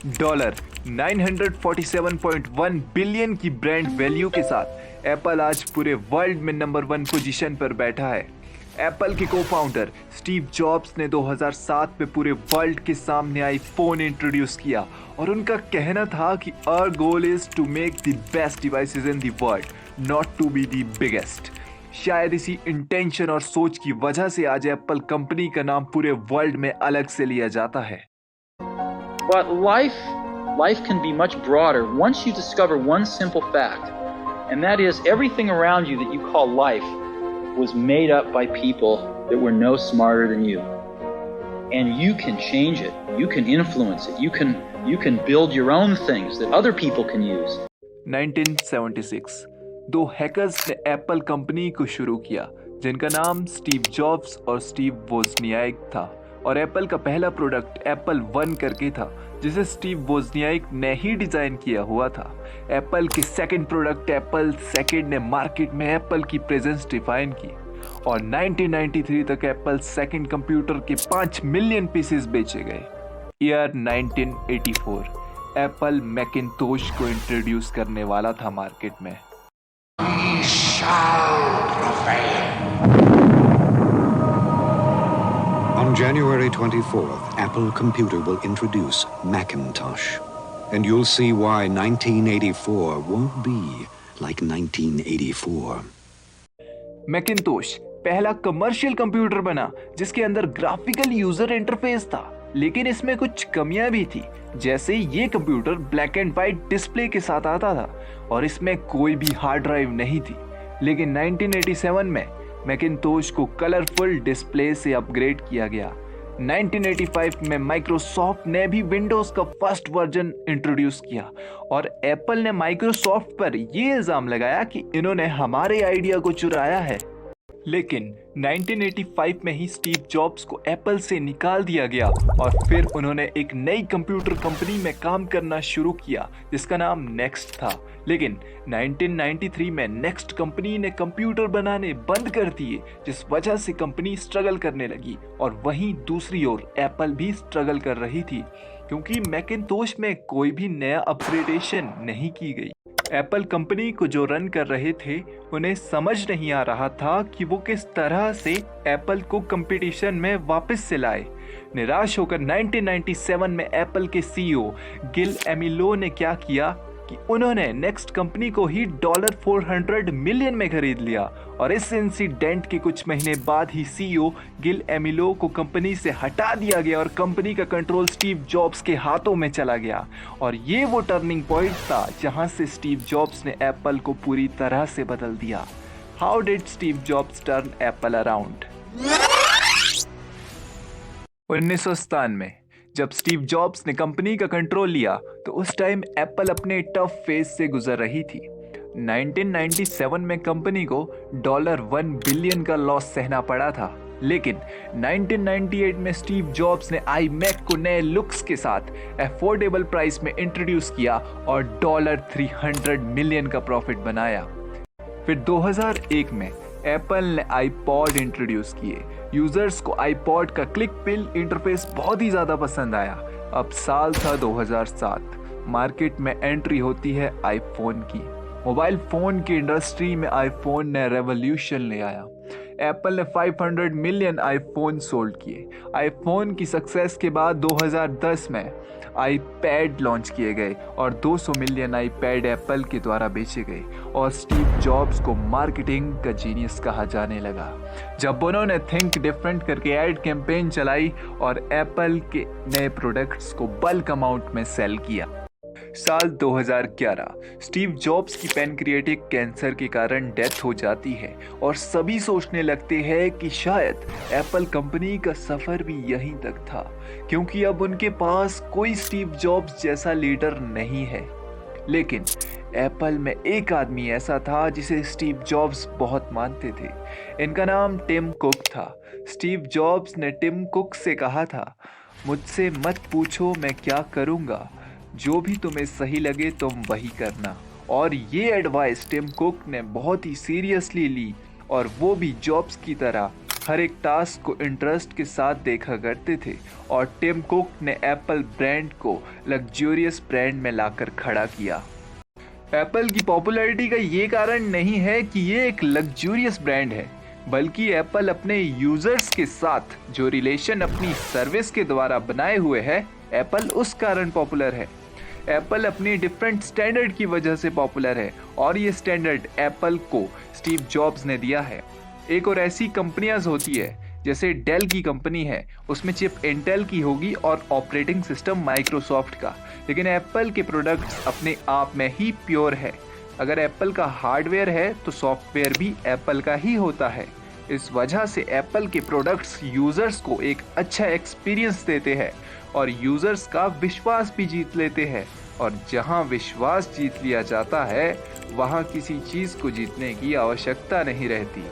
Dollar 947.1 billion की brand value के साथ एप्पल आज पूरे वर्ल्ड में नंबर 1 पोजीशन पर बैठा है। एप्पल के को-फाउंडर स्टीव जॉब्स ने 2007 में पूरे वर्ल्ड के सामने आईफोन इंट्रोड्यूस किया और उनका कहना था कि our goal is to make the best devices in the world, not to be the biggest. शायद इसी इंटेंशन और सोच की वजह से आज एप्पल कंपनी का नाम पूरे वर्ल्ड में अलग से लिया जाता है। But life can be much broader once you discover one simple fact, and that is everything around you that you call life was made up by people that were no smarter than you. And you can change it, you can influence it, you can build your own things that other people can use. 1976 दो hackers ने Apple company को शुरू किया जिनका नाम Steve jobs और Steve Wozniak था, और एप्पल का पहला प्रोडक्ट एप्पल 1 करके था जिसे स्टीव वोजनियाक ने ही डिजाइन किया हुआ था। एप्पल के सेकंड प्रोडक्ट एप्पल 2 ने मार्केट में एप्पल की प्रेजेंस डिफाइन की और 1993 तक एप्पल सेकंड कंप्यूटर के 5 मिलियन पीसेस बेचे गए। ईयर 1984 एप्पल मैकिंटोश को इंट्रोड्यूस करने वाला था मार्केट में। We shall prevail. On January 24th, Apple Computer will introduce Macintosh. And you'll see why 1984 won't be like 1984. Macintosh पहला कमर्शियल कंप्यूटर बना जिसके अंदर ग्राफिकल यूजर इंटरफेस था, लेकिन इसमें कुछ कमियां भी थी। जैसे ये computer black and white display के साथ आता था और इसमें कोई भी हार्ड ड्राइव नहीं थी। लेकिन 1987 में मैकिंटोश को कलरफुल डिस्प्ले से अपग्रेड किया गया। 1985 में माइक्रोसॉफ्ट ने भी विंडोज का फर्स्ट वर्जन इंट्रोड्यूस किया और एप्पल ने माइक्रोसॉफ्ट पर यह इल्जाम लगाया कि इन्होंने हमारे आइडिया को चुराया है। लेकिन 1985 में ही स्टीव जॉब्स को एप्पल से निकाल दिया गया और फिर उन्होंने एक नई कंप्यूटर कंपनी में काम करना शुरू किया जिसका नाम नेक्स्ट था। लेकिन 1993 में नेक्स्ट कंपनी ने कंप्यूटर बनाने बंद कर दिए, जिस वजह से कंपनी स्ट्रगल करने लगी और वहीं दूसरी ओर एप्पल भी स्ट्रगल कर रही थी क्योंकि मैकिंटोश में कोई भी नया अपग्रेडेशन नहीं की गई। एप्पल कंपनी को जो रन कर रहे थे उन्हें समझ नहीं आ रहा था कि वो किस तरह से एप्पल को कंपटीशन में वापस से लाए। निराश होकर 1997 में एप्पल के सीईओ गिल एमिलो ने क्या किया कि उन्होंने नेक्स्ट कंपनी को ही $400 मिलियन में खरीद लिया और इस इंसिडेंट के कुछ महीने बाद ही सीईओ गिल एमिलो को कंपनी से हटा दिया गया और कंपनी का कंट्रोल स्टीव जॉब्स के हाथों में चला गया। और ये वो टर्निंग पॉइंट था जहां से स्टीव जॉब्स ने एप्पल को पूरी तरह से बदल दिया। How did Steve jobs turn Apple around? 1997 में जब स्टीव जॉब्स ने कंपनी का कंट्रोल लिया तो उस टाइम एप्पल अपने टफ फेज से गुजर रही थी। 1997 में कंपनी को $1 बिलियन का लॉस सहना पड़ा था, लेकिन 1998 में स्टीव जॉब्स ने iMac को नए लुक्स के साथ अफोर्डेबल प्राइस में इंट्रोड्यूस किया और $300 मिलियन का प्रॉफिट बनाया। फिर 2001 में एप्पल ने आईपॉड इंट्रोड्यूस किए। यूजर्स को आईपॉड का क्लिक पिल इंटरफेस बहुत ही ज़्यादा पसंद आया। अब साल था 2007, मार्केट में एंट्री होती है आईफोन की। मोबाइल फ़ोन की इंडस्ट्री में आईफोन ने रेवोल्यूशन ले आया। एप्पल ने 500 मिलियन आईफोन सोल्ड किए। आईफोन की सक्सेस के बाद 2010 में आईपैड लॉन्च किए गए और 200 मिलियन आईपैड एप्पल के द्वारा बेचे गए और स्टीव जॉब्स को मार्केटिंग का जीनियस कहा जाने लगा जब उन्होंने थिंक डिफरेंट करके एड कैंपेन चलाई और एप्पल के नए प्रोडक्ट्स को बल्क अमाउंट में सेल किया। साल 2011 स्टीव जॉब्स की पैनक्रियाटिक कैंसर के कारण डेथ हो जाती है और सभी सोचने लगते हैं कि शायद एप्पल कंपनी का सफर भी यहीं तक था, क्योंकि अब उनके पास कोई स्टीव जॉब्स जैसा लीडर नहीं है। लेकिन एप्पल में एक आदमी ऐसा था जिसे स्टीव जॉब्स बहुत मानते थे। इनका नाम टिम कुक था। स्टीव जॉब्स ने टिम कुक से कहा था, मुझसे मत पूछो मैं क्या करूँगा, जो भी तुम्हें सही लगे तुम वही करना। और ये एडवाइस टिम कुक ने बहुत ही सीरियसली ली और वो भी जॉब्स की तरह हर एक टास्क को इंटरेस्ट के साथ देखा करते थे और टिम कुक ने एप्पल ब्रांड को लग्जूरियस ब्रांड में लाकर खड़ा किया। एप्पल की पॉपुलैरिटी का ये कारण नहीं है कि ये एक लग्जूरियस ब्रांड है, बल्कि एप्पल अपने यूजर्स के साथ जो रिलेशन अपनी सर्विस के द्वारा बनाए हुए है, एप्पल उस कारण पॉपुलर है। एप्पल अपनी डिफरेंट स्टैंडर्ड की वजह से पॉपुलर है और ये स्टैंडर्ड एप्पल को स्टीव जॉब्स ने दिया है। एक और ऐसी कंपनियां होती है जैसे डेल की कंपनी है, उसमें चिप इंटेल की होगी और ऑपरेटिंग सिस्टम माइक्रोसॉफ्ट का, लेकिन एप्पल के प्रोडक्ट्स अपने आप में ही प्योर है। अगर एप्पल का हार्डवेयर है तो सॉफ्टवेयर भी एप्पल का ही होता है। इस वजह से एप्पल के प्रोडक्ट्स यूजर्स को एक अच्छा एक्सपीरियंस देते हैं और यूजर्स का विश्वास भी जीत लेते हैं, और जहां विश्वास जीत लिया जाता है वहां किसी चीज को जीतने की आवश्यकता नहीं रहती।